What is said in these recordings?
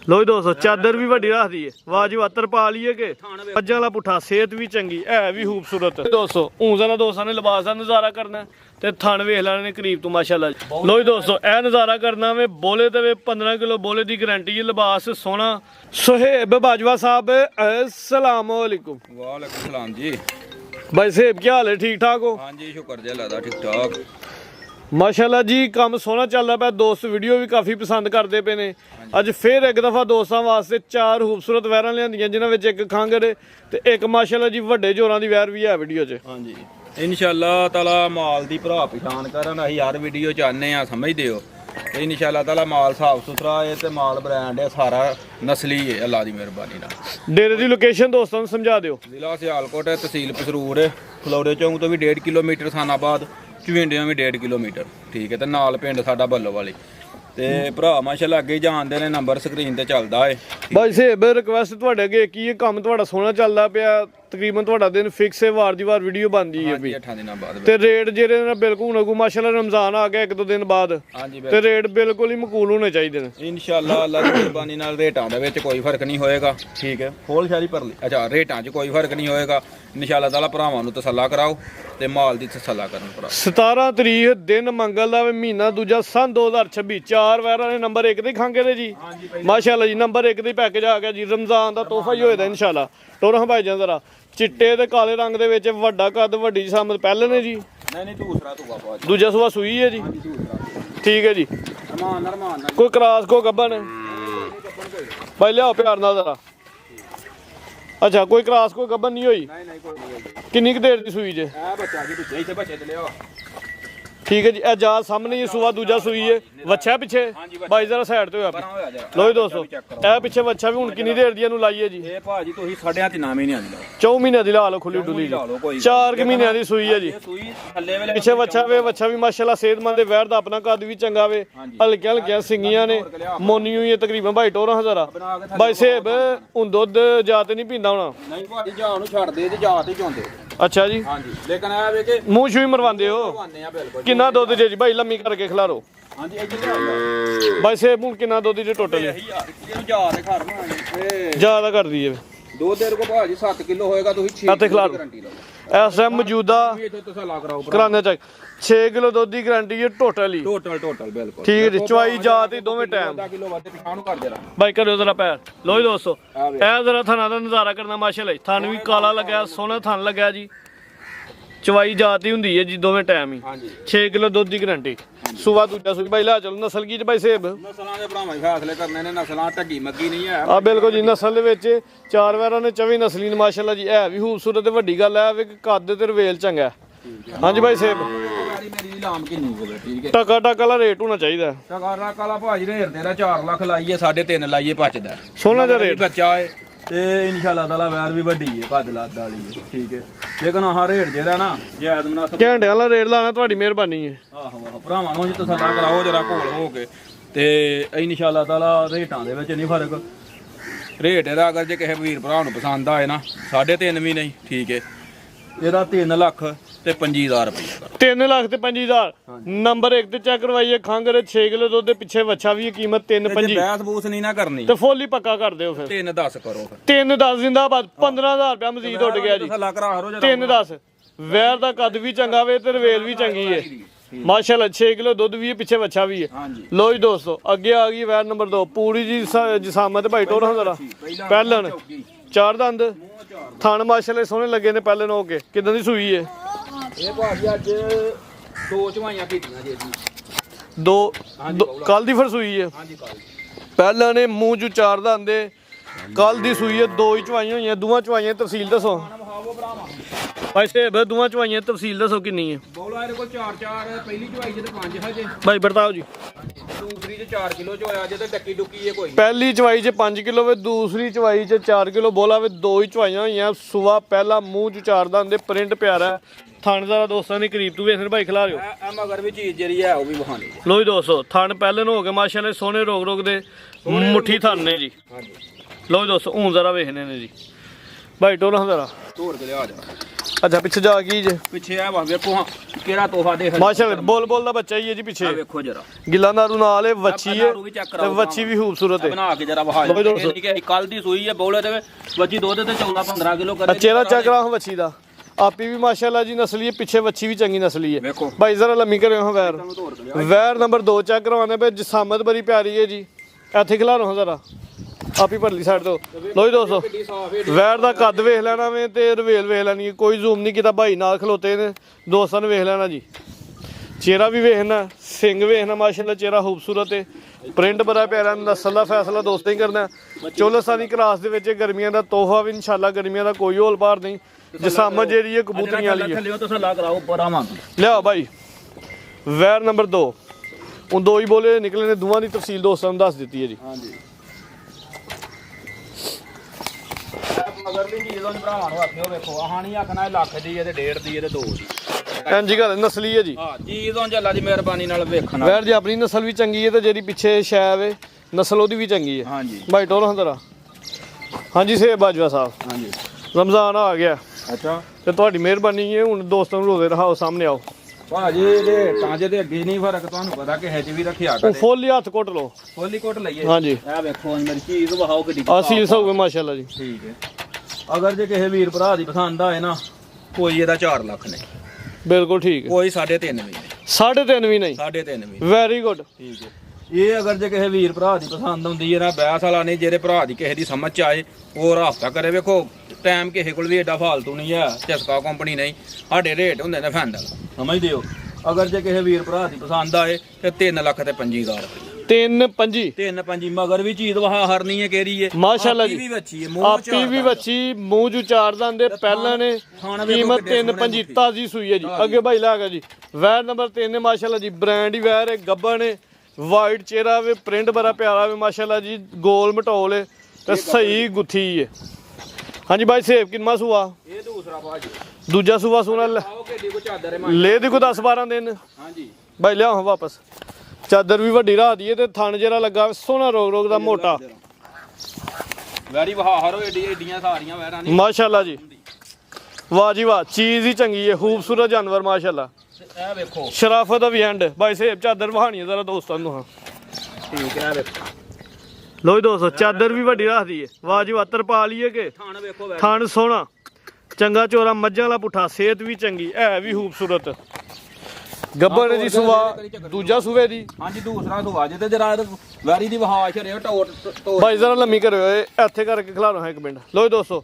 लो जी दोस्तों चादर भी वड्डी रख दी है, वाजिब तरपा लिए के मज्जां वाला पुट्ठा, सेहत भी चंगी है भी खूबसूरत। दोस्तों हूं जरा दोस्तों ने लिबास का नज़ारा करना ते थन वेख लैने करीब तो माशाल्लाह। लो जी दोस्तों ए नज़ारा करना वे बोले ते 15 किलो बोले की गारंटी है, लिबास सोना। सुहेब बाजवा साहब अस्सलाम वालेकुम। वालेकुम सलाम जी। भाई साहब क्या हाल है, ठीक ठाक हो? हाँ जी शुक्र जी अल्लाह दा, ठीक ठाक माशाल्लाह जी। काम सोहना चलदा पिया, दोस्त वीडियो भी काफ़ी पसंद करते पे ने। अज फिर एक दफ़ा दोस्तों वास्ते 4 खूबसूरत वैरां लियांदियां, जिन्हां विच एक खांगर ते एक माशाल्लाह जी वड्डे जोरां दी वैर भी है वीडियो च। हाँ जी इंशाअल्लाह ताला माल दी भरा पछाण करन असीं हर वीडियो च आने आ, समझदे हो। ते इंशाअल्लाह ताला माल साफ सुथरा है ते माल ब्रांड है, सारा नस्ली है अल्लाह दी मेहरबानी नाल। डेरे दी लोकेशन दोस्तों नूं समझा दिओ। जिला सियालकोट है, तहसील पसरूर है, फलौरे चौंक तो भी 1.5 किलोमीटर, थानाबाद चविंडियां भी 1.5 किलोमीटर, ठीक है। ते नाल पिंड साडा बल्लोवाली ते भरा माशाल्लाह अगे जानदे ने, नंबर स्क्रीन ते चलदा है। भाई साहब रिक्वेस्ट तुहाडे अगे की है, काम तुहाडा सोहना चलदा पिया, तकरीबन तुहाडा दिन फिक्स है, वार दी वार वीडियो बनदी है भी। 8 दिनां बाद ते रेट जेरे ना बिल्कुल हुण माशाल्लाह रमजान आ गया 1-2 दिन बाद, हाँ जी ते रेट बिल्कुल ही मकूल होने चाहिए ने इंशाअल्लाह। अल्लाह दी मेहरबानी नाल रेटां दे विच कोई फर्क नहीं होएगा, ठीक है। खोल शारी पर ली अच्छा, रेटां 'च कोई फर्क नहीं होएगा इंशाअल्लाह ताला। भरावां नूं तसल्ला कराओ ते माल दी तसल्ला करन भरा। 17 तरीक दिन मंगल दा महीना दूजा सन 2026, 4 वैरां ने नंबर 1 दे खांगे दे जी माशाल्लाह जी। नंबर 1 दे पैकेज आ गया जी, रमजान दा तोहफा ही होएदा इंशाअल्लाह। टोरा भाई जान जरा चिट्टे ते काले रंग दे विच वड्डा कद वड्डी सामत पहले ने जी। नहीं दूसरा तो बाबा दूजा सुबह सुई है जी, ठीक है जी। रमान रमान कोई क्रॉस को गब्बन भाई लियाओ प्यार नाल जरा। अच्छा कोई क्रॉस को गब्बन नहीं होई? नहीं कोई नहीं। किन्नी क देर दी सुई जे? ए बच्चा जी पिछे इथे बच्चे ते लियो, ठीक है जी। ए जा सामने ही सुबह दूजा सुई है, वच्छा पिछे भाई जरा साइड ते होया। लो जी दोस्तों ए पिछे वच्छा भी हुण किन्नी देर दी नु लाइए जी? ए भाजी तुसी 3.5 महीने दी लो, 4 महीने दी ला लो खुली डुली जी, 4 के महीने दी सुई है जी। सुई थल्ले वेले पिछे वच्छा भी माशाल्लाह सेहतमंद है, वैर दा अपना कद भी चंगा वे, हल्के हल्के सिंगियां ने, मोनी हुई है तकरीबन भाई टोरा हज़ारा। भाई साहब हुण दुध जाते नहीं पींदा होना? नहीं भाजी जा नु छड़ दे ते जा ते चोंदे। अच्छा जी हां जी, लेकिन आ वे के मूंह छुई मरवांदे हो? करवाने आ बिल्कुल। किन्ना दुध जे जी भाई लम्मी करके खिलारो? हां जी इधर आ भाई साहब हुण किन्ना दुध जे टोटल यही यार किनु जा ते घर में ज्यादा कर दिए दो देर को भाजी 7 किलो होएगा, तुसी 6 आते खिलारो। गारंटी लो इस टाइम मौजूदा ये तो तसल्ला कराओ कराने चाहिए 6 किलो दुध की गारंटी है टोटल ही, टोटल बिल्कुल ठीक है जी। चवाई जात ही दोवें टाइम 10 किलो वाते पिछाणु कर देना भाई करो जरा पैर। लो जी दोस्तों ए जरा थाना दा नज़ारा करना माशाल्लाह। थान भी काला लगा, सोहना थान लगा जी, चवाई जात ही हुंदी है जी दोवें टाइम ही। 6 किलो दुध की गारंटी, सुबह दूजा सुई भाई ला चलो। नस्ल की भाई साहब? नस्लां दे भरावां फैसले करने ने, नस्लां ढगी मग्गी नहीं है। आ बिल्कुल जी नस्ल दे विच 4 वैरां ने 24 नस्ली ने माशाल्लाह जी। है भी खूबसूरत ते वड्डी गल है वे कद ते रवेल चंगा है। हां जी भाई साहब मेरी लाम किन्नी होवे, ठीक है। टका टका वाला रेट होना चाहिए। टकारा काला भाजी ने हिरदे दा 4 लाख लाइए 3.5 लाइए पचदा सोना दा रेट बच्चा है ते इंशाअल्लाह ताला वैर भी वड्डी है, 5 लाख वाली है, ठीक है। लेकिन आह रेट जेड़ा ना जायद मुनासिब घंटे वाला रेट लाना तुहाडी मेहरबानी है। आहो भरावां नूं जी तसल्ला कराओ जरा कोल हो के ते इंशाअल्लाह ताला रेटां दे विच नहीं फर्क। रेट ਇਹਦਾ अगर जे किसी वीर भरा ਨੂੰ पसंद आए ना 3.5 भी नहीं, ठीक है। ਇਹਦਾ 3 ਲੱਖ ਤੇ 25000 रुपया 3 ਲੱਖ ਤੇ 25000। ਨੰਬਰ 1 ਤੇ ਚੈੱਕ ਕਰਵਾਈਏ ਖੰਗਰ 6 ਕਿਲੋ ਦੁੱਧ ਦੇ ਪਿੱਛੇ ਵੱਛਾ ਵੀ ਕੀਮਤ 3.5। ਬੈਸ ਬੂਸ ਨਹੀਂ ਨਾ ਕਰਨੀ ਤੇ ਫੁੱਲ ਹੀ ਪੱਕਾ ਕਰ ਦਿਓ ਫਿਰ। 3.10 ਕਰੋ ਫਿਰ। 3.10 ਜ਼ਿੰਦਾਬਾਦ 15000 ਰੁਪਇਆ ਮਜ਼ੀਦ ਉੱਡ ਗਿਆ ਜੀ। ਤਸੱਲਾ ਕਰਾ ਹਰੋ ਜਰਾ 3.10 ਵੈਰ ਦਾ ਕੱਦ ਵੀ ਚੰਗਾ ਵੇ ਤੇ ਰਵੇਲ ਵੀ ਚੰਗੀ ਹੈ माशाल्लाह। 6 किलो दुध भी है, पीछे बच्चा भी है। लो जी दोस्तों अगे आ गई वैर नंबर 2 पूरी जी जिसामत भाई टोरा जरा। पहलन 4 दंद थान माशाल्लाह सोहने लगे ने पहले नो के। किदां दी सूई है? ਇਹ ਭਾਜੀ ਅੱਜ 2 ਚਵਾਈਆਂ ਕੀਤੀਆਂ ਜੀ ਅਸੀਂ। 2 कल दी फिर सूई है? ਹਾਂਜੀ ਕੱਲ पहला ने मूंह चू 4 दंद कल दी सूई है, 2 ही चवाइयां हुई, दोवां चवाइयां तफसील दसो भाई साहब। दोवां चवाइयां तफसील दसो किन्नी है? ਬੋਲਾ ਇਹਦੇ ਕੋਲ 4 ਪਹਿਲੀ ਚਵਾਈ ਜੇ ਤੇ 5 ਹਜੇ, भाई बताओ जी। ਦੂਸਰੀ ਚ 4 ਕਿਲੋ ਚ ਹੋਇਆ ਜੇ ਤੇ ਡੱਕੀ ਡੁੱਕੀ ਇਹ ਕੋਈ पहली चवाई च 5 किलो वे, दूसरी चवाई च 4 किलो बोला वे। 2 ही चवाइयां हुई सुबह। पहला मूंह चू 4 दंद, प्रिंट प्यारा थान जरा दोस्तों ने करीब तू वेखन भाई खिला रहे हो। ਇਹ ਮਗਰ ਵੀ ਚੀਜ਼ ਜਿਹੜੀ ਹੈ ਉਹ ਵੀ ਬਹਾਨੀ लो जी दोस्तों थान पहले हो गए माशाल्लाह सोने रोक रोक दे मुट्ठी थान ने जी। लो जी दोस्तों हूं जरा वेखने ने जी भाई टोला जरा ਧੋਰ ਕੇ ਲਿਆ ਜਾ। ਅੱਛਾ ਪਿੱਛੇ ਜਾ ਕੀ ਜੇ ਪਿੱਛੇ ਆ ਵਾ ਵੇਖੋ ਹਾਂ ਕਿਹੜਾ ਤੋਹਫਾ ਦੇਖ ਮਾਸ਼ਾਅੱਲਾ ਬੋਲ ਦਾ ਬੱਚਾ ਹੀ ਹੈ ਜੀ ਪਿੱਛੇ ਵੇਖੋ ਜਰਾ ਗਿੱਲਾ ਨਾਰੂ ਨਾਲ ਹੈ ਵੱਛੀ ਹੈ ਤੇ ਵੱਛੀ ਵੀ ਖੂਬਸੂਰਤ ਹੈ ਬਣਾ ਕੇ ਜਰਾ ਵਹਾ ਇਹ ਕੱਲ ਦੀ ਸੂਈ ਹੈ ਬੋਲੇ ਤੇ ਵੱਛੀ ਦੁੱਧ ਤੇ 14-15 ਕਿਲੋ ਕਰੇ ਚਿਹਰਾ ਚੈੱਕ ਕਰਾ ਵੱਛੀ ਦਾ ਆਪੀ ਵੀ ਮਾਸ਼ਾਅੱਲਾ ਜੀ ਨਸਲੀ ਹੈ ਪਿੱਛੇ ਵੱਛੀ ਵੀ ਚੰਗੀ ਨਸਲੀ ਹੈ ਵੇਖੋ ਭਾਈ ਜ਼ਰਾ ਲੰਮੀ ਕਰਿਓ ਹਾਂ ਵੈਰ ਨੰਬਰ 2 ਚੈੱਕ ਕਰਵਾਉਣੇ ਪਏ ਜਸਾਮਤ ਬੜੀ ਪਿਆਰੀ ਹੈ ਜੀ ਇੱਥੇ ਖਿਲਾ ਰਹਾ ਜ਼ਰਾ ਆਪੀ ਭਰਲੀ ਸਾਈਡ ਤੋਂ ਲੋ ਜੀ ਦੋਸਤੋ ਵੈਰ ਦਾ ਕੱਦ ਵੇਖ ਲੈਣਾ ਵੇ ਤੇ ਰਵੇਲ ਵੇਖ ਲੈਣੀ ਕੋਈ ਜ਼ੂਮ ਨਹੀਂ ਕੀਤਾ ਭਾਈ ਨਾਲ ਖਲੋਤੇ ਨੇ ਦੋਸਤਾਂ ਨੇ ਵੇਖ ਲੈਣਾ ਜੀ ਚਿਹਰਾ ਵੀ ਵੇਖਣਾ ਸਿੰਘ ਵੇਖਣਾ ਮਾਸ਼ਾਅੱਲਾ ਚਿਹਰਾ ਖੂਬਸੂਰਤ ਹੈ ਪ੍ਰਿੰਟ ਬੜਾ ਪਿਆਰਾ ਨਸਲ ਦਾ ਫੈਸਲਾ ਦੋਸਤਾਂ ਹੀ ਕਰਨਾ ਚੋਲਸਾਨੀ ਕਰਾਸ ਦੇ ਵਿੱਚ ਗਰਮੀਆਂ ਦਾ ਤੋਹਫਾ ਵੀ ਇਨਸ਼ਾਅੱਲਾ ਗਰਮੀਆਂ ਦਾ ਕੋਈ ਹੋਲ ਭਾਰ ਨਹੀਂ ਜਸਾਮਤ ਜਿਹੜੀ ਹੈ ਕਬੂਤਰੀਆਂ ਵਾਲੀ ਹੈ ਲਿਆ ਭਾਈ ਵੈਰ ਨੰਬਰ 2 ਉਹ ਦੋ ਹੀ ਬੋਲੇ ਨਿਕਲੇ ਨੇ ਦੋਵਾਂ ਦੀ ਤਫਸੀਲ ਦੋਸਤਾਂ ਨੂੰ ਦੱਸ ਦਿੱਤੀ ਹੈ ਜੀ ਹਾਂਜੀ ਮਗਰ ਵੀ ਚੀਜ਼ ਉਹਨ ਭਰਾਵਾਂ ਨੂੰ ਆਖਿਓ ਵੇਖੋ ਆਹ ਨਹੀਂ ਆਖਣਾ ਲੱਖ ਦੀ ਹੈ ਤੇ 1.5 ਦੀ ਹੈ ਤੇ 2 ਦੀ ਇੰਜੀ ਗੱਲ ਨਸਲੀ ਹੈ ਜੀ ਹਾਂ ਚੀਜ਼ ਉਹਨ ਅੱਲਾ ਦੀ ਮਿਹਰਬਾਨੀ ਨਾਲ ਵੇਖਣਾ ਵੈਰ ਜੀ ਆਪਣੀ ਨਸਲ ਵੀ ਚੰਗੀ ਹੈ ਤੇ ਜਿਹੜੀ ਪਿੱਛੇ ਸ਼ੈਬ ਹੈ ਨਸਲ ਉਹਦੀ ਵੀ ਚੰਗੀ ਹੈ ਹਾਂਜੀ ਭਾਈ ਟੋਲ ਹੰਦਰਾ ਹਾਂਜੀ ਸੇਬ ਬਾਜਵਾ ਸਾਹਿਬ ਹਾਂਜੀ ਰਮਜ਼ਾਨ ਆ ਗਿਆ ਅੱਛਾ ਤੇ ਤੁਹਾਡੀ ਮਿਹਰਬਾਨੀ ਹੈ ਹੁਣ ਦੋਸਤਾਂ ਨੂੰ ਰੋਜ਼ੇ ਰਹਾਓ ਸਾਹਮਣੇ ਆਓ ਭਾਜੀ ਇਹ ਟਾਂਜੇ ਦੇ ਅੱਗੇ ਨਹੀਂ ਫਰਕ ਤੁਹਾਨੂੰ ਪਤਾ ਕਿ ਹੈਜ ਵੀ ਰੱਖਿਆ ਉਹ ਕਰੇ ਫੁੱਲ ਹੀ ਹੱਥ ਘੁੱਟ ਲਓ ਫੁੱਲੀ ਕੋਟ ਲਈਏ ਹਾਂਜੀ ਇਹ ਵੇਖੋ ਮੇਰੀ ਚੀਜ਼ ਵਹਾਓ ਕਿੱਡੀ ਅਸੀਲ ਸੌਗੇ ਮਾਸ਼ਾਅੱਲਾ ਜੀ ਠੀਕ ਹੈ ਅਗਰ ਜੇ ਕਿਸੇ ਵੀਰ ਭਰਾ ਦੀ ਪਸੰਦ ਆਏ ਨਾ ਕੋਈ ਇਹਦਾ 4 ਲੱਖ ਨਹੀਂ ਬਿਲਕੁਲ ਠੀਕ ਹੈ ਕੋਈ 3.5 ਵੀ ਨਹੀਂ 3.5 ਵੀ ਨਹੀਂ 3.5 ਵੀ ਵੈਰੀ ਗੁੱਡ ਠੀਕ ਹੈ ਇਹ ਅਗਰ ਜੇ ਕਿਸੇ ਵੀਰ ਭਰਾ ਦੀ ਪਸੰਦ ਆਉਂਦੀ ਹੈ ਨਾ ਬੈਸ ਵਾਲਾ ਨਹੀਂ ਜਿਹੜੇ ਭਰਾ ਦੀ ਕਿਸੇ ਦੀ ਸਮਝ ਚ ਆਏ ਉਹ ਰਾਬਤਾ ਕਰੇ ਵੇਖੋ ਟਾਈਮ ਕਿਸੇ ਕੋਲ ਵੀ ਐਡਾ ਫਾਲਤੂ ਨਹੀਂ ਹੈ ਝਸਕਾ ਕੰਪਨੀ ਨਹੀਂ ਸਾਡੇ ਰੇਟ ਹੁੰਦੇ ਨੇ ਫੈਂਡਲ ਸਮਝਦੇ ਹੋ ਅਗਰ ਜੇ ਕਿਸੇ ਵੀਰ ਭਰਾ ਦੀ ਪਸੰਦ ਆਏ ਤੇ 3 ਲੱਖ ਤੇ 25,000 ਰੁਪਏ 3.5 ਮਗਰ ਵੀ ਚੀਜ਼ ਵਹਾ ਹਰਨੀ ਹੈ ਕਿਹੜੀ ਹੈ ਮਾਸ਼ਾਅੱਲਾ ਜੀ ਵੀ ਬੱਚੀ ਹੈ ਆਪੀ ਵੀ ਬੱਚੀ ਮੂੰਹ ਜੂ ਚਾਰ ਦੰਦੇ ਪਹਿਲਾਂ ਨੇ ਕੀਮਤ 3.5 ਤਾਜ਼ੀ ਸੂਈ ਹੈ ਜੀ ਅੱਗੇ ਭਾਈ ਲਾ ਗਿਆ ਜੀ ਵੈਰ ਨੰਬਰ 3 ਨੇ ਮਾਸ਼ਾਅੱਲਾ ਜੀ ਬ੍ਰਾਂਡ ਹੀ ਵੈਰ ਹੈ ਗੱਬਣ ਹੈ ਵਾਈਟ ਚਿਹਰਾ ਵੇ ਪ੍ਰਿੰਟ ਬੜਾ ਪਿਆਰਾ ਵੇ ਮਾਸ਼ਾਅੱਲਾ ਜੀ ਗੋਲ ਮਟੋਲ ਹੈ ਤੇ ਸਹੀ ਗੁੱਥੀ ਹੈ ਹਾਂਜੀ ਭਾਈ ਸੇਬ ਕਿੰਨਾ ਸੂਆ ਇਹ ਦੂਸਰਾ ਭਾਜੀ ਦੂਜਾ ਸੂਆ ਸੋਨਾ ਆਓ ਕਿੱਡੀ ਕੋ ਚਾਦਰ ਹੈ ਲੈ ਦੀ ਕੋ 10-12 ਦਿਨ ਹਾਂਜੀ ਭਾਈ ਲਿਆਓ ਵਾਪਸ ਚਾਦਰ ਵੀ ਵੱਡੀ ਰਾਹ ਦੀ ਹੈ ਤੇ ਥਣ ਜਿਹੜਾ ਲੱਗਾ ਸੋਹਣਾ ਰੋਗ ਦਾ ਮੋਟਾ ਵੈਰੀ ਬਹਾਰ ਹੋ ਏਡੀਆਂ ਸਾਰੀਆਂ ਵੈਰਾਂ ਨਹੀਂ ਮਾਸ਼ਾਅੱਲਾ ਜੀ ਵਾਹ ਜੀ ਵਾਹ ਚੀਜ਼ ਹੀ ਚੰਗੀ ਹੈ ਖੂਬਸੂਰਤ ਜਾਨਵਰ ਮਾਸ਼ਾਅੱਲਾ ਇਹ ਵੇਖੋ ਸ਼ਰਾਫਤ ਦਾ ਵੀ ਐਂਡ ਭਾਈ ਸੇਬ ਚਾਦਰ ਵਹਾਣੀ ਹੈ ਜ਼ਰਾ ਦੋਸਤਾਂ ਨੂੰ ਹਾਂ ਠੀਕ ਹੈ ਵੇਖੋ ਲੋ ਜੀ ਦੋਸਤੋ ਚਾਦਰ ਵੀ ਵੱਡੀ ਰੱਖਦੀ ਹੈ ਵਾਹ ਜੀ ਵਾਹ ਤਰਪਾ ਲਈਏ ਕਿ ਥਾਣ ਵੇਖੋ ਵੈਰੀ ਥਣ ਸੋਹਣਾ ਚੰਗਾ ਚੋਰਾ ਮੱਝਾਂ ਵਾਲਾ ਪੁੱਠਾ ਸਿਹਤ ਵੀ ਚੰਗੀ ਹੈ ਵੀ ਖੂਬਸੂਰਤ ਗੱਬਰ ਜੀ ਸੁਆ ਦੂਜਾ ਸੂਵੇ ਦੀ ਹਾਂਜੀ ਦੂਸਰਾ ਸੁਆ ਜੇ ਤੇ ਜਰਾ ਵੈਰੀ ਦੀ ਵਹਾ ਛਰਿਓ ਟੋਟ ਭਾਈ ਜ਼ਰਾ ਲੰਮੀ ਕਰਿਓ ਇੱਥੇ ਕਰਕੇ ਖਿਲਾਰੋ ਇੱਕ ਮਿੰਟ ਲੋ ਜੀ ਦੋਸਤੋ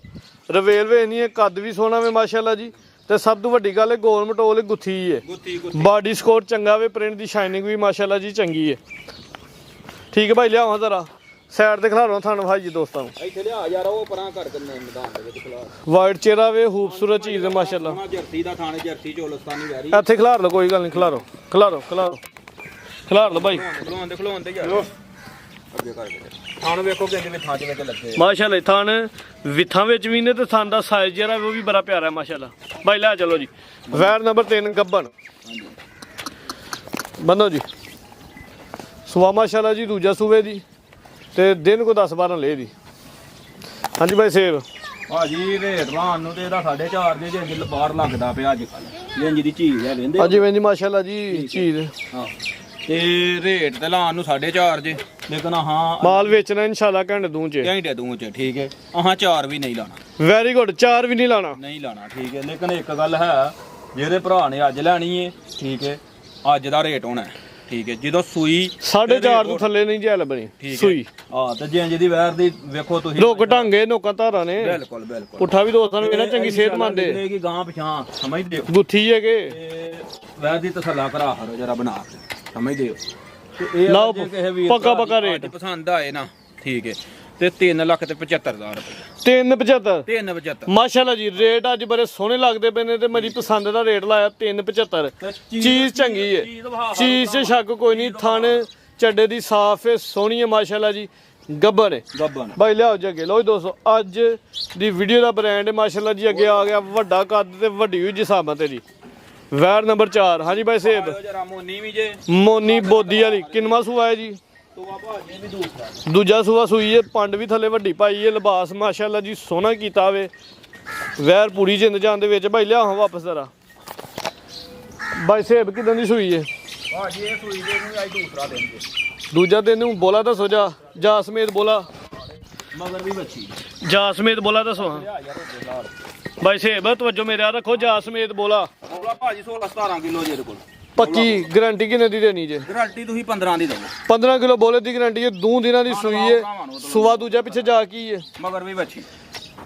ਰਵੇਲ ਵੇਖਣੀ ਹੈ ਕੱਦ ਵੀ ਸੋਹਣਾ ਵੇ ਮਾਸ਼ਾਅੱਲਾ ਜੀ ਤੇ ਸਭ ਤੋਂ ਵੱਡੀ ਗੱਲ ਹੈ ਗੋਲ ਮਟੋਲ ਗੁੱਥੀ ਹੈ ਗੁੱਤੀ ਬਾਡੀ ਸਕੋਰ ਚੰਗਾ ਵੇ ਪ੍ਰਿੰਟ ਦੀ ਸ਼ਾਈਨਿੰਗ ਵੀ ਮਾਸ਼ਾਅੱਲਾ ਜੀ ਚੰਗੀ ਹੈ ਠੀਕ ਹੈ ਭਾਈ ਲਿਆਵਾਂ ਜ਼ਰਾ ਸਾਈਡ ਤੇ ਖਿਲਾਰੋ ਥਣ ਭਾਈ ਜੀ ਦੋਸਤਾਂ ਨੂੰ ਇੱਥੇ ਲਿਆ ਯਾਰ ਉਹ ਪਰਾਂ ਕਰ ਦਿੰਦੇ ਮੈਦਾਨ ਦੇ ਵਿੱਚ ਖਿਲਾ ਵਾਈਟ ਚਿਹਰਾ ਵੇ ਖੂਬਸੂਰਤ ਚੀਜ਼ ਹੈ ਮਾਸ਼ਾਅੱਲਾ ਜਰਸੀ ਦਾ ਥਾਣੇ ਜਰਸੀ ਚੋਲਸਤਾਨੀ ਵੈਰੀ ਇੱਥੇ ਖਿਲਾਰ ਲਓ ਕੋਈ ਗੱਲ ਨਹੀਂ ਖਿਲਾਰੋ ਖਿਲਾਰ ਲਓ ਭਾਈ ਖਲੋਣ ਤੇ ਯਾਰ ਅੱਗੇ ਕਰ ਦੇ ਥਾਣ ਵੇਖੋ ਕਿੰਨੇ ਵਿਥਾਂ ਚ ਵਿੱਚ ਲੱਗੇ ਮਾਸ਼ਾਅੱਲਾ ਥਣ ਵਿਥਾਂ ਵਿੱਚ ਵੀ ਨੇ ਤੇ ਥਣ ਦਾ ਸਾਈਜ਼ ਜਿਹੜਾ ਉਹ ਵੀ ਬੜਾ ਪਿਆਰਾ ਹੈ ਮਾਸ਼ਾਅੱਲਾ ਭਾਈ ਲੈ ਚਲੋ ਜੀ ਵੈਰ ਨੰਬਰ 3 ਗੱਬਣ ਬੰਨੋ ਜੀ ਸੁਆ ਮਾਸ਼ਾਅੱਲਾ ਜੀ ਦੂਜਾ ਸੂਵੇ ਦੀ ਤੇ ਦਿਨ ਕੋ 10-12 ਲੈ ਦੀ ਹਾਂਜੀ ਭਾਈ ਸੇਬ ਭਾਜੀ ਰੇਟ ਲਾਣ ਨੂੰ ਤੇ ਇਹਦਾ 4.5 ਜੇ ਜਿੰਜ ਬਾਹਰ ਲੱਗਦਾ ਪਿਆ ਅੱਜ ਕੱਲ ਇੰਜ ਦੀ ਚੀਜ਼ ਹੈ ਵੇਂਦੇ ਅੱਜ ਵੇਂਦੀ ਮਾਸ਼ਾਅੱਲਾ ਜੀ ਚੀਜ਼ ਹਾਂ ਤੇ ਰੇਟ ਤੇ ਲਾਣ ਨੂੰ 4.5 ਜੇ ਲੇਕਿਨ ਹਾਂ ਮਾਲ ਵੇਚਣਾ ਇਨਸ਼ਾਅੱਲਾ ਘੰਟੇ ਦੂੰ ਚ ਘੰਟੇ ਦੂੰ ਚ ਠੀਕ ਹੈ ਆਹਾਂ 4 ਵੀ ਨਹੀਂ ਲਾਣਾ ਵੈਰੀ ਗੁੱਡ 4 ਵੀ ਨਹੀਂ ਲਾਣਾ ਠੀਕ ਹੈ ਲੇਕਿਨ ਇੱਕ ਗੱਲ ਹੈ ਜਿਹੜੇ ਭਰਾ ਨੇ ਅੱਜ ਲੈਣੀ ਹੈ ਠੀਕ ਹੈ ਅੱਜ ਦਾ ਰੇਟ ਹੋਣਾ ਠੀਕ ਹੈ ਜਦੋਂ ਸੂਈ 4.5 ਤੋਂ ਥੱਲੇ ਨਹੀਂ ਜੇ ਲੱਭਣੀ ਸੂਈ ਹਾਂ ਤੇ ਜੇ ਜਿਹਦੀ ਵੈਰ ਦੀ ਵੇਖੋ ਤੁਸੀਂ ਰੁਕ ਢਾਂਗੇ ਨੋਕਾਂ ਧਾਰਾਂ ਨੇ ਬਿਲਕੁਲ ਪੁੱਠਾ ਵੀ ਦੋਸਤਾਂ ਨੂੰ ਇਹਨਾਂ ਚੰਗੀ ਸਿਹਤ ਮੰਨਦੇ ਕਿ ਗਾਂ ਪਛਾਂ ਸਮਝਦੇ ਹੋ ਗੁੱਥੀ ਹੈ ਕਿ ਵੈਰ ਦੀ ਤਸੱਲਾ ਕਰਾ ਹਰੋ ਜਰਾ ਬਣਾ ਕੇ ਸਮਝਦੇ ਹੋ ਤੇ ਇਹ ਲਓ ਜੇ ਕਿਸੇ ਵੀਰ ਪੱਕਾ ਰੇਟ ਪਸੰਦ ਆਏ ਨਾ ਠੀਕ ਹੈ ਤੇ 3,75,000 ਰੁਪਏ 3.75 3,75 ਮਾਸ਼ਾਅੱਲਾ ਜੀ ਰੇਟ ਅੱਜ ਬੜੇ ਸੋਹਣੇ ਲੱਗਦੇ ਪਏ ਨੇ ਤੇ ਮੇਰੀ ਪਸੰਦ ਦਾ ਰੇਟ ਲਾਇਆ 3.75 ਚੀਜ਼ ਚੰਗੀ ਹੈ ਚੀਜ਼ 'ਚ ਸ਼ੱਕ ਕੋਈ ਨਹੀਂ ਥਣ ਚੱਡੇ ਦੀ ਸਾਫ਼ ਹੈ ਸੋਹਣੀ ਹੈ ਮਾਸ਼ਾਅੱਲਾ ਜੀ ਗੱਬਰ ਹੈ ਭਾਈ ਲਿਆਓ ਜੀ ਅੱਗੇ ਲਓ ਦੋਸਤੋ ਅੱਜ ਦੀ ਵੀਡੀਓ ਦਾ ਬ੍ਰਾਂਡ ਹੈ ਮਾਸ਼ਾਅੱਲਾ ਜੀ ਅੱਗੇ ਆ ਗਿਆ ਵੱਡਾ ਕੱਦ ਤੇ ਵੱਡੀ ਹੋਈ ਜਿਸਾਮਤ ਹੈ ਜੀ ਵੈਰ ਨੰਬਰ 4 ਹਾਂਜੀ ਭਾਈ ਸੇਬ ਮੋਨੀ ਬੋਦੀ ਵਾਲੀ ਕਿੰਨਵਾਂ ਸੂਆ ਹੈ ਜੀ ਦੂਜਾ ਸੂਆ ਸੂਈ ਹੈ ਪੰਡ ਵੀ ਥੱਲੇ ਵੱਡੀ ਪਾਈ ਹੈ ਲਿਬਾਸ ਮਾਸ਼ਾਅੱਲਾ ਜੀ ਸੋਹਣਾ ਕੀਤਾ ਵੇ ਵੈਰ ਪੂਰੀ ਜਿੰਦ ਜਾਨ ਦੇ ਵਿੱਚ ਭਾਈ ਲਿਆ ਹਾਂ ਵਾਪਸ ਜ਼ਰਾ ਬਾਈ ਸੇਬ ਕਿਦਾਂ ਦੀ ਸੂਈ ਹੈ ਭਾਜੀ ਇਹ ਸੂਈ ਦੇ ਨੂੰ ਅੱਜ ਦੂਸਰਾ ਦਿਨ ਜੇ ਦੂਜਾ ਦਿਨ ਨੂੰ ਬੋਲਾ ਦੱਸੋ ਜਾ ਸਮੇਤ ਬੋਲਾ ਮਗਰ ਵੀ ਬੱਚੀ ਜਾ ਸਮੇਤ ਬੋਲਾ ਦੱਸੋ ਹਾਂ ਬਾਈ ਸੇਬ ਤਵੱਜੋ ਮੇਰੇ ਆ ਰੱਖੋ ਜਾ ਸਮੇਤ ਬੋਲਾ ਬੋਲਾ ਭਾਜੀ 16 17 ਕਿਲੋ ਜੇ ਇਹਦੇ ਕੋਲ ਪੱਕੀ ਗਾਰੰਟੀ ਕਿੰਨੇ ਦੀ ਦੇਣੀ ਜੇ ਗਾਰੰਟੀ ਤੁਸੀਂ 15 ਦੀ ਦਿਓ 15 ਕਿਲੋ ਬੋਲੇ ਦੀ ਗਾਰੰਟੀ ਹੈ 2 ਦਿਨਾਂ ਦੀ ਸੂਈ ਹੈ ਸੁਵਾ ਦੂਜਾ ਪਿੱਛੇ ਜਾ ਕੀ ਹੈ ਮਗਰ ਵੀ ਬੱਚੀ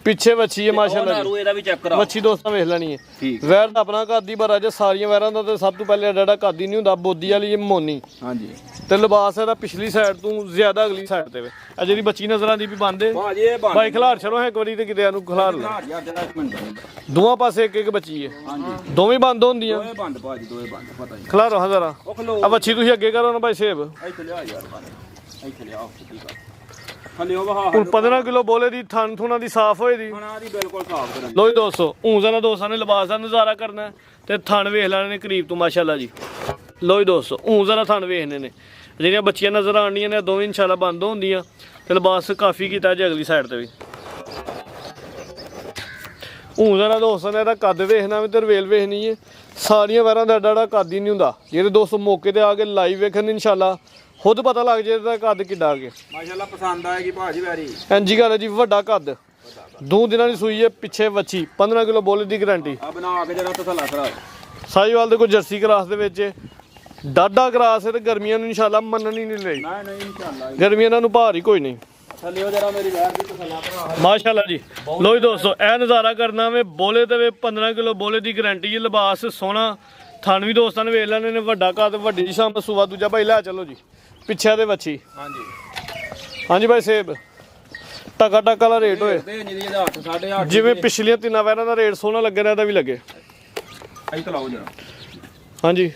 ਪਿੱਛੇ ਵੱਛੀ ਹੈ ਮਾਸ਼ਾਅੱਲਾ ਨਾਰੂ ਇਹਦਾ ਵੀ ਚੈੱਕ ਕਰਾਓ ਵੱਛੀ ਦੋਸਤਾਂ ਵੇਖ ਲੈਣੀ ਹੈ ਠੀਕ ਵੈਰ ਦਾ ਆਪਣਾ ਕਾਦੀ ਪਰ ਅੱਜ ਸਾਰੀਆਂ ਵੈਰਾਂ ਦਾ ਤੇ ਸਭ ਤੋਂ ਪਹਿਲੇ ਐਡਾ ਕਾਦੀ ਨਹੀਂ ਹੁੰਦਾ ਬੋਦੀ ਵਾਲੀ ਇਹ ਮੋਨੀ ਹਾਂਜੀ ਤੇ ਲਿਬਾਸ ਇਹਦਾ ਪਿਛਲੀ ਸਾਈਡ ਤੋਂ ਜ਼ਿਆਦਾ ਅਗਲੀ ਸਾਈਡ ਤੇ ਵੇ ਆ ਜਿਹੜੀ ਬੱਚੀ ਨਜ਼ਰ ਆਂਦੀ ਵੀ ਬੰਦੇ ਭਾਜੀ ਇਹ ਬੰਦ ਬਾਈ ਖਿਲਾਰ ਛੜੋ ਇੱਕ ਵਾਰੀ ਤੇ ਕਿਤੇ ਨੂੰ ਖਿਲਾਰ ਲੈ ਯਾਰ ਜਰਾ ਇੱਕ ਮਿੰਟ ਦੋਵਾਂ ਪਾਸੇ ਇੱਕ ਇੱਕ ਬੱਚੀ ਹੈ ਹਾਂਜੀ ਦੋਵੇਂ ਬੰਦ ਹੁੰਦੀਆਂ ਦੋਏ ਬੰਦ ਭਾਜੀ ਦੋਏ ਬੰਦ ਪਤਾ ਹੀ ਖਿਲਾਰੋ ਹਾਂ ਜ਼ਰਾ ਉਹ ਖਲੋ ਆ ਬੱਚੀ ਤੁਸੀਂ ਅੱਗੇ ਕਰੋ ਨਾ ਬਾਈ ਸੇਬ ਇੱਥੇ ਲਿਆ ਯਾਰ ਬੰਦ ਇੱਥੇ ਲਿਆ ਸਿੱਧੀ ਕਰ ਹਲੇ ਉਹ ਵਹਾ ਹੁਣ 15 ਕਿਲੋ ਬੋਲੇ ਦੀ ਥਣ ਥੁਣਾ ਦੀ ਸਾਫ਼ ਹੋਏ ਦੀ ਖਾਣਾ ਦੀ ਬਿਲਕੁਲ ਸਾਫ ਕਰਨ ਲੋ ਜੀ ਦੋਸਤੋ ਊਂਜ਼ਾਂ ਦਾ ਦੋਸਤਾਂ ਨੇ ਲਿਬਾਸ ਦਾ ਨਜ਼ਾਰਾ ਕਰਨਾ ਹੈ ਤੇ ਥਣ ਵੇਖ ਲੈਣੇ ਨੇ ਕਰੀਬ ਤੋਂ ਮਾਸ਼ਾਅੱਲਾ ਜੀ ਲੋ ਜੀ ਦੋਸਤੋ ਊਂਜ਼ਾਂ ਦਾ ਥਣ ਵੇਖਣੇ ਨੇ ਜਿਹੜੀਆਂ ਬੱਚੀਆਂ ਨਜ਼ਰ ਆਉਣੀਆਂ ਨੇ ਦੋਵੇਂ ਇਨਸ਼ਾਅੱਲਾ ਬੰਦ ਹੁੰਦੀਆਂ ਤੇ ਲਿਬਾਸ ਕਾਫੀ ਕੀਤਾ ਜੇ ਅਗਲੀ ਸਾਈਡ ਤੇ ਵੀ ਊਂਜ਼ਾਂ ਦਾ ਦੋਸਤਾਂ ਨੇ ਇਹਦਾ ਕੱਦ ਵੇਖਣਾ ਵੀ ਤੇ ਰਵੇਲ ਵੇਖਣੀ ਹੈ ਸਾਰੀਆਂ ਵਾਰਾਂ ਦਾ ਐਡਾ ਕੱਦ ਹੀ ਨਹੀਂ ਹੁੰਦਾ ਜਿਹੜੇ ਦੋਸਤ ਮੌਕੇ ਤੇ ਆ ਕੇ ਲਾਈਵ ਵੇਖਣ ਇਨਸ਼ਾਅੱਲਾ ਖੁਦ ਪਤਾ ਲੱਗ ਜੇ ਇਹਦਾ ਕੱਦ ਕਿੱਡਾ ਆ ਗਿਆ ਮਾਸ਼ਾਅੱਲਾ ਪਸੰਦ ਆਏਗੀ ਭਾਜੀ ਵੈਰੀ ਇੰਜੀ ਗੱਲ ਹੈ ਜੀ ਵੱਡਾ ਕੱਦ 2 ਦਿਨਾਂ ਦੀ ਸੂਈ ਹੈ ਪਿੱਛੇ ਵੱਛੀ 15 ਕਿਲੋ ਬੋਲੇ ਦੀ ਗਾਰੰਟੀ ਆ ਬਣਾ ਕੇ ਜਰਾ ਤਸੱਲਾ ਕਰਾ ਸਾਈਵਾਲ ਦੇ ਕੋਈ ਜਰਸੀ ਕਰਾਸ ਦੇ ਵਿੱਚ ਡਾਡਾ ਕਰਾਸ ਹੈ ਤੇ ਗਰਮੀਆਂ ਨੂੰ ਇਨਸ਼ਾਅੱਲਾ ਮੰਨਣੀ ਨਹੀਂ ਲਈ ਨਹੀਂ ਇਨਸ਼ਾਅੱਲਾ ਗਰਮੀਆਂ ਇਹਨਾਂ ਨੂੰ ਭਾਰ ਹੀ ਕੋਈ ਨਹੀਂ ਥੱਲੇ ਉਹ ਜਰਾ ਮੇਰੀ ਵੈਰ ਦੀ ਤਸੱਲਾ ਕਰਾ ਮਾਸ਼ਾਅੱਲਾ ਜੀ ਲੋ ਜੀ ਦੋਸਤੋ ਇਹ ਨਜ਼ਾਰਾ ਕਰਨਾ ਵੇ ਬੋਲੇ ਤੇ ਵੇ 15 ਕਿਲੋ ਬੋਲੇ ਦੀ ਗਾਰੰਟੀ ਹੈ ਲਿਬਾਸ ਸੋਹਣਾ ਥਣ ਵੀ ਦੋਸਤਾਂ ਨੇ ਵੇਖ ਲੈਣੇ ਨੇ ਵੱਡਾ ਕੱਦ ਵੱਡੀ ਸ਼ਾਮ ਸੂਆ ਦੂਜਾ ਭਾਈ ਲੈ ਚਲੋ ਜੀ ਪਿੱਛੇ ਦੇ ਵੱਛੀ ਹਾਂਜੀ ਭਾਈ ਸੇਬ ਟਕਾ ਵਾਲਾ ਰੇਟ ਹੋਏ ਤੇ ਨਹੀਂ ਇਹਦਾ 8 8.5 ਜਿਵੇਂ ਪਿਛਲੀਆਂ ਤਿੰਨਾਂ ਵੈਰਾਂ ਦਾ ਰੇਟ ਸੋਹਣਾ ਲੱਗੇ ਰਿਹਾ ਇਹਦਾ ਵੀ ਲੱਗੇ ਇੱਥੇ ਲਾਓ ਜਰਾ ਹਾਂਜੀ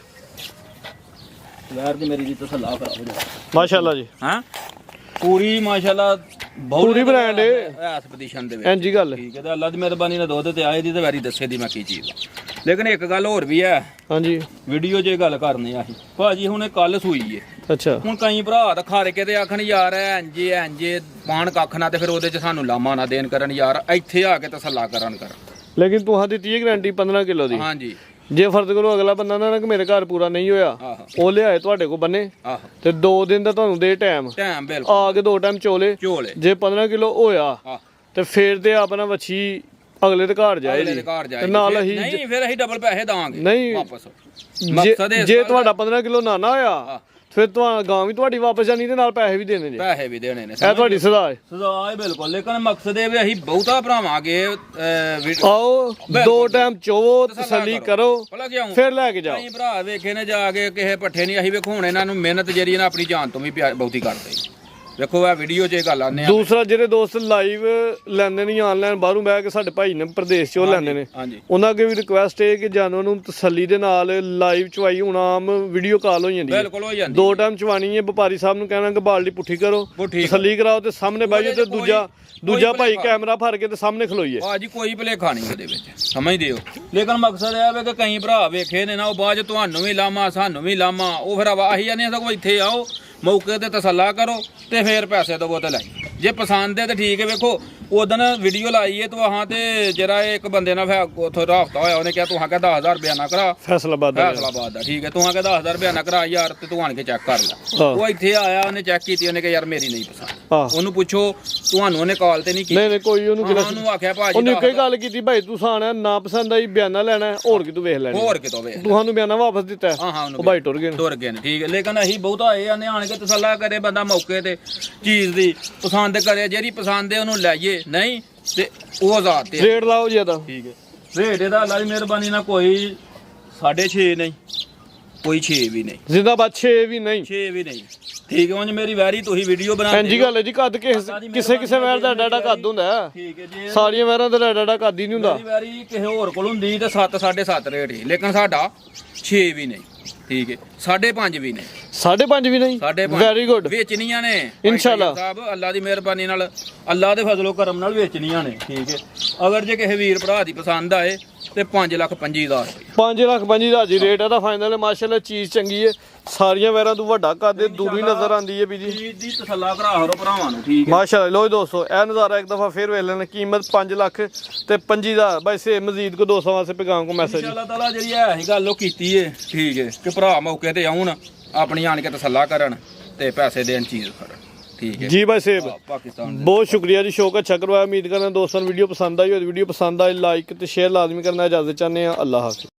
ਵੈਰ ਦੀ ਮੇਰੀ ਦੀ ਤਸੱਲਾ ਕਰਾਓ ਜਰਾ ਮਾਸ਼ਾਅੱਲਾ ਜੀ ਹਾਂ ਪੂਰੀ ਮਾਸ਼ਾਅੱਲਾ ਬਹੁਤ ਪੂਰੀ brand ਹੈ। ਐਸ ਪੋਜੀਸ਼ਨ ਦੇ ਵਿੱਚ ਇੰਜੀ ਗੱਲ ਠੀਕ ਹੈ ਤੇ ਅੱਲਾ ਦੀ ਮਿਹਰਬਾਨੀ ਨਾਲ ਦੁੱਧ ਤੇ ਆਏ ਦੀ ਤੇ ਵੈਰੀ ਦੱਸੇ ਦੀ ਮੈਂ ਕੀ ਚੀਜ਼ ਆ ਲੇਕਿਨ ਇੱਕ ਗੱਲ ਹੋਰ ਵੀ ਹੈ ਹਾਂਜੀ ਵੀਡੀਓ 'ਚ ਇਹ ਗੱਲ ਕਰਨੀ ਆ ਅਸੀਂ ਭਾਜੀ ਹੁਣ ਇਹ ਕੱਲ ਸੂਈ ਏ ਅੱਛਾ ਹੁਣ ਕਈ ਭਰਾ ਤਾਂ ਖਾਰੇ ਕੇ ਤੇ ਆਖਣ ਯਾਰ ਇੰਜੇ ਪਾਣ ਕੱਖ ਨਾ ਤੇ ਫਿਰ ਉਹਦੇ 'ਚ ਸਾਨੂੰ ਲਾਮਾ ਨਾ ਦੇਣ ਕਰਨ ਯਾਰ ਇੱਥੇ ਆ ਕੇ ਤਸੱਲਾ ਕਰਨ ਕਰ ਲੇਕਿਨ ਤੁਹਾਂ ਦਿੱਤੀ ਹੈ ਗਾਰੰਟੀ 15 ਕਿਲੋ ਦੀ ਹਾਂਜੀ ਜੇ ਫਰਜ਼ ਕਰੋ ਅਗਲਾ ਬੰਦਾ ਨਾ ਕਿ ਮੇਰੇ ਘਰ ਪੂਰਾ ਨਹੀਂ ਹੋਇਆ ਆਹੋ ਉਹ ਲਿਆਏ ਤੁਹਾਡੇ ਕੋਲ ਬੰਨੇ ਆਹੋ ਤੇ 2 ਦਿਨ ਦਾ ਤੁਹਾਨੂੰ ਦੇ ਟਾਈਮ ਟਾਈਮ ਬਿਲਕੁਲ ਆ ਕੇ 2 ਟਾਈਮ ਚੋਲੇ ਝੋਲੇ ਜੇ 15 ਕਿਲੋ ਹੋਇਆ ਆਹ ਤੇ ਫੇਰ ਤੇ ਆਪਣਾ ਵੱਛੀ ਅਗਲੇ ਦੇ ਘਰ ਜਾਏ ਅਗਲੇ ਜੀ ਦੇ ਘਰ ਤੇ ਜਾਏ ਨਾਲ ਅਸੀਂ ਨਹੀਂ ਫਿਰ ਅਸੀਂ ਡਬਲ ਪੈਸੇ ਦਾਂਗੇ ਨਹੀਂ ਵਾਪਸ ਜੇ- ਮਕਸਦ ਇਹ ਜੇ ਤੁਹਾਡਾ 15 ਕਿਲੋ ਨਾ ਹੋਇਆ ਆਹ। ਫਿਰ ਤੁਹਾਨੂੰ ਗਾਂ ਵੀ ਤੁਹਾਡੀ ਵਾਪਸ ਜਾਣੀ ਤੇ ਨਾਲ ਪੈਸੇ ਵੀ ਦੇਣੇ ਜੇ ਪੈਸੇ ਵੀ ਦੇਣੇ ਨੇ ਇਹ ਤੁਹਾਡੀ ਸਜ਼ਾ ਹੈ ਸਜ਼ਾ ਹੈ ਬਿਲਕੁਲ ਲੇਕਿਨ ਮਕਸਦ ਇਹ ਵੀ ਅਸੀਂ ਬਹੁਤਾ ਭਰਾਵਾਂਗੇ ਆਓ 2 ਟਾਈਮ ਚੋਵੋ ਤਸੱਲੀ ਕਰੋ ਭਲਾ ਕਿਉਂ ਫਿਰ ਲੈ ਕੇ ਜਾਓ ਕਈ ਭਰਾ ਵੇਖੇ ਨੇ ਜਾ ਕੇ ਕਿਸੇ ਪੱਠੇ ਨਹੀਂ ਅਸੀਂ ਵੇਖੋ ਹੁਣ ਇਹਨਾਂ ਨੂੰ ਮਿਹਨਤ ਜਿਹੜੀ ਨਾ ਆਪਣੀ ਜਾਨ ਤੋਂ ਵੀ ਬਹੁਤੀ ਕਰਦੇ ਵੇਖੋ ਇਹ ਵੀਡੀਓ 'ਚ ਇਹ ਗੱਲ ਆਨੇ ਆ ਦੂਸਰਾ ਜਿਹੜੇ ਦੋਸਤ ਲਾਈਵ ਲੈਂਦੇ ਨਹੀਂ ਆਨਲਾਈਨ ਬਾਹਰੋਂ ਬਹਿ ਕੇ ਸਾਡੇ ਭਾਈ ਨੇ ਪ੍ਰਦੇਸ਼ ਚੋਂ ਲੈਂਦੇ ਨੇ ਹਾਂਜੀ ਉਹਨਾਂ ਅੱਗੇ ਵੀ ਰਿਕੁਐਸਟ ਹੈ ਕਿ ਜਾਨਵਰ ਨੂੰ ਤਸੱਲੀ ਦੇ ਨਾਲ ਲਾਈਵ ਚਵਾਈ ਹੁਣ ਆਮ ਵੀਡੀਓ ਕਾਲ ਹੋ ਜਾਂਦੀ ਹੈ ਬਿਲਕੁਲ ਹੋ ਜਾਂਦੀ 2 ਟਾਈਮ ਚਵਾਣੀ ਹੈ ਵਪਾਰੀ ਸਾਹਿਬ ਨੂੰ ਕਹਿਣਾ ਕਿ ਬਾਲਟੀ ਪੁੱਠੀ ਕਰੋ ਪੁੱਠੀ ਤਸੱਲੀ ਕਰਾਓ ਤੇ ਸਾਹਮਣੇ ਬਹਿ ਜਾਓ ਤੇ ਦੂਜਾ ਭਾਈ ਕੈਮਰਾ ਫੜ ਕੇ ਤੇ ਸਾਹਮਣੇ ਖਲੋਈਏ ਭਾਜੀ ਕੋਈ ਭਲੇਖਾ ਨਹੀਂ ਉਹਦੇ ਵਿੱਚ ਸਮਝਦੇ ਹੋ ਲੇਕਿਨ ਮਕਸਦ ਇਹ ਹੈ ਕਿ ਕਈ ਭਰਾ ਵੇਖੇ ਨੇ ਨਾ ਉਹ ਬਾਅਦ 'ਚ ਤੁਹਾਨੂੰ ਵੀ ਲਾਮਾ ਸਾਨੂੰ ਵੀ ਲਾਮਾ ਉਹ ਫਿਰ ਆਹੀ ਜਾਂਦੇ ਸਗੋਂ ਇੱਥੇ ਆਓ ਮੌਕੇ ਤੇ ਤਸੱਲਾ ਕਰੋ ਤੇ ਫੇਰ ਪੈਸੇ ਦਵੋ ਤੇ ਲੈ ਜੇ ਪਸੰਦ ਹੈ ਤੇ ਠੀਕ ਹੈ ਵੇਖੋ ਉਦੋਂ ਵੀਡੀਓ ਲਾਈ ਹੈ ਤੂੰ ਹਾਂ ਤੇ ਜਿਹੜਾ ਇੱਕ ਬੰਦੇ ਨਾਲ ਉਥੋਂ ਰਾਬਤਾ ਹੋਇਆ ਉਹਨੇ ਕਿਹਾ ਤੂੰ ਹਾਂ ਕਿ 10000 ਰੁਪਇਆ ਨਾ ਕਰਾ ਫੈਸਲਾਬਾਦ ਦਾ ਫੈਸਲਾਬਾਦ ਦਾ ਠੀਕ ਹੈ ਤੂੰ ਹਾਂ ਕਿ 10000 ਰੁਪਇਆ ਨਾ ਕਰਾ ਯਾਰ ਤੇ ਤੂੰ ਆਣ ਕੇ ਚੈੱਕ ਕਰ ਲੈ ਹਾਂ। ਉਹ ਇੱਥੇ ਆਇਆ ਉਹਨੇ ਚੈੱਕ ਕੀਤੀ ਉਹਨੇ ਕਿਹਾ ਯਾਰ ਮੇਰੀ ਨਹੀਂ ਪਸੰਦ ਆਹ ਉਹਨੂੰ ਪੁੱਛੋ ਤੁਹਾਨੂੰ ਉਹਨੇ ਕਾਲ ਤੇ ਨਹੀਂ ਕੀਤੀ ਨਹੀਂ ਕੋਈ ਉਹਨੂੰ ਕਿਹਾ ਉਹਨੂੰ ਆਖਿਆ ਭਾਜੀ ਉਹਨੇ ਇੱਕੋ ਹੀ ਗੱਲ ਕੀਤੀ ਭਾਈ ਤੂੰ ਸਾਣਾ ਨਾ ਪਸੰਦ ਆਈ ਬਿਆਨਾ ਲੈਣਾ ਹੈ, ਹੋਰ ਕੀ ਤੂੰ ਵੇਖ ਲੈਣਾ ਹੋਰ ਕਿਤੋਂ ਵੇ ਤੁਹਾਨੂੰ ਬਿਆਨਾ ਵਾਪਸ ਦਿੱਤਾ ਹੈ। ਹਾਂ ਉਹ ਭਾਈ ਟੁਰ ਗਏ ਨੇ। ਤੁਰ ਗਏ ਨੇ ਠੀਕ ਹੈ ਲੇਕਿਨ ਅਸੀਂ ਬਹੁਤਾ ਇਹ ਆਨੇ ਆਣ ਕੇ ਤਸੱਲਾ ਕਰੇ ਬੰਦਾ ਮੌਕੇ ਤੇ ਚੀਜ਼ ਦੀ ਪਸੰਦ ਕਰੇ ਜਿਹੜੀ ਪਸੰਦ ਹੈ ਉਹਨੂੰ ਲਾਈਏ ਨਹੀਂ ਤੇ ਉਹ ਆਜ਼ਾਦ ਤੇ ਰੇਟ ਲਾਓ ਜਿਆਦਾ ਠੀਕ ਹੈ ਰੇਟ ਇਹਦਾ ਅੱਲਾ ਦੀ ਮਿਹਰਬਾਨੀ ਨਾਲ ਕੋਈ 6.5 ਨਹੀਂ ਕੋਈ 6 ਵੀ ਨਹੀਂ ਜ਼ਿੰਦਾਬਾਦ 6 ਵੀ ਨਹੀਂ 6 ਵੀ ਨਹੀਂ ਠੀਕ ਹੈ ਉਂਝ ਮੇਰੀ ਵੈਰੀ ਤੁਸੀਂ ਵੀਡੀਓ ਬਣਾ ਇੰਜੀ ਗੱਲ ਹੈ ਜੀ ਕੱਦ ਕਿਸੇ ਵੈਰ ਦਾ ਡਾਡਾ ਕੱਦ ਹੁੰਦਾ ਹੈ। ਠੀਕ ਹੈ ਜੀ ਸਾਰੀਆਂ ਵੈਰਾਂ ਦਾ ਡਾਡਾ ਕੱਦ ਹੀ ਨਹੀਂ ਹੁੰਦਾ ਮੇਰੀ ਵੈਰੀ ਕਿਸੇ ਹੋਰ ਕੋਲ ਹੁੰਦੀ ਤੇ 7 7.5 ਰੇਟ ਹੀ ਲੇਕਿਨ ਸਾਡਾ 6 ਵੀ ਨਹੀਂ ਠੀਕ ਹੈ 5.5 ਵੀ ਨਹੀਂ 5.5 ਵੀ ਨਹੀਂ 5.5 ਵੈਰੀ ਗੁੱਡ ਵੇਚਣੀਆਂ ਨੇ ਇਨਸ਼ਾਅੱਲਾ ਸਾਹਿਬ ਅੱਲਾ ਦੀ ਮਿਹਰਬਾਨੀ ਨਾਲ ਅੱਲਾ ਦੇ ਫਜ਼ਲੋ ਕਰਮ ਨਾਲ ਵੇਚਣੀਆਂ ਨੇ ਠੀਕ ਹੈ ਅਗਰ ਜੇ ਕਿਸੇ ਵੀਰ ਭਰਾ ਦੀ ਪਸੰਦ ਆਏ ਤੇ 5,25,000 ਰੁਪਏ 5,25,000 ਦੀ ਰੇਟ ਇਹਦਾ ਫਾਈਨਲ ਹੈ। ਮਾਸ਼ਾਅੱਲਾ ਚੀਜ਼ ਚੰਗੀ ਹੈ, ਸਾਰੀਆਂ ਵੈਰਾਂ ਤੋਂ ਵੱਡਾ ਕਰਦੇ ਦੂਰੀ ਨਜ਼ਰ ਆਉਂਦੀ ਹੈ ਵੀ ਜੀ। ਚੀਜ਼ ਦੀ ਤਸੱਲਾ ਕਰਾ ਹਰੋ ਭਰਾਵਾਂ ਨੂੰ, ਠੀਕ ਹੈ। ਮਾਸ਼ਾਅੱਲਾ ਲੋ ਦੋਸਤੋ ਇਹ ਨਜ਼ਾਰਾ ਇੱਕ ਦਫਾ ਫੇਰ ਵੇਖ ਲੈਣ। ਕੀਮਤ 5 ਲੱਖ ਤੇ 25,000। ਬਾਈ ਸੇ ਮਜ਼ੀਦ ਕੋ 200 ਵਾਸਤੇ ਪੈਗਾਮ ਕੋ ਮੈਸੇਜ। ਅੱਲਾਹ ਤਾਲਾ ਜਿਹੜੀ ਹੈ ਹੀ ਗੱਲ ਉਹ ਕੀਤੀ ਏ, ਠੀਕ ਹੈ, ਕਿ ਭਰਾ ਮੌਕੇ ਤੇ ਆਉਣ, ਆਪਣੀ ਆਣ ਕੇ ਤਸੱਲਾ ਕਰਨ ਤੇ ਪੈਸੇ ਦੇਣ, ਚੀਜ਼ ਕਰਨ, ਠੀਕ ਹੈ ਜੀ ਬਾਈ ਸੇਬ ਪਾਕਿਸਤਾਨ। ਬਹੁਤ ਸ਼ੁਕਰੀਆ ਜੀ, ਸ਼ੌਕ ਅੱਛਾ ਕਰਵਾਇਆ। ਉਮੀਦ ਕਰਨਾ ਦੋਸਤਾਂ ਨੂੰ ਵੀਡੀਓ ਪਸੰਦ ਆਈ ਹੋਵੇ। ਵੀਡੀਓ ਪਸੰਦ ਆਏ ਲਾਈਕ ਤੇ ਸ਼ੇਅਰ ਲਾਜ਼ਮੀ ਕਰਨਾ। ਇਜਾਜ਼ਤ ਚਾਹੁੰਦੇ ਹਾਂ, ਅੱਲਾਹ ਹਾਫਿਜ਼।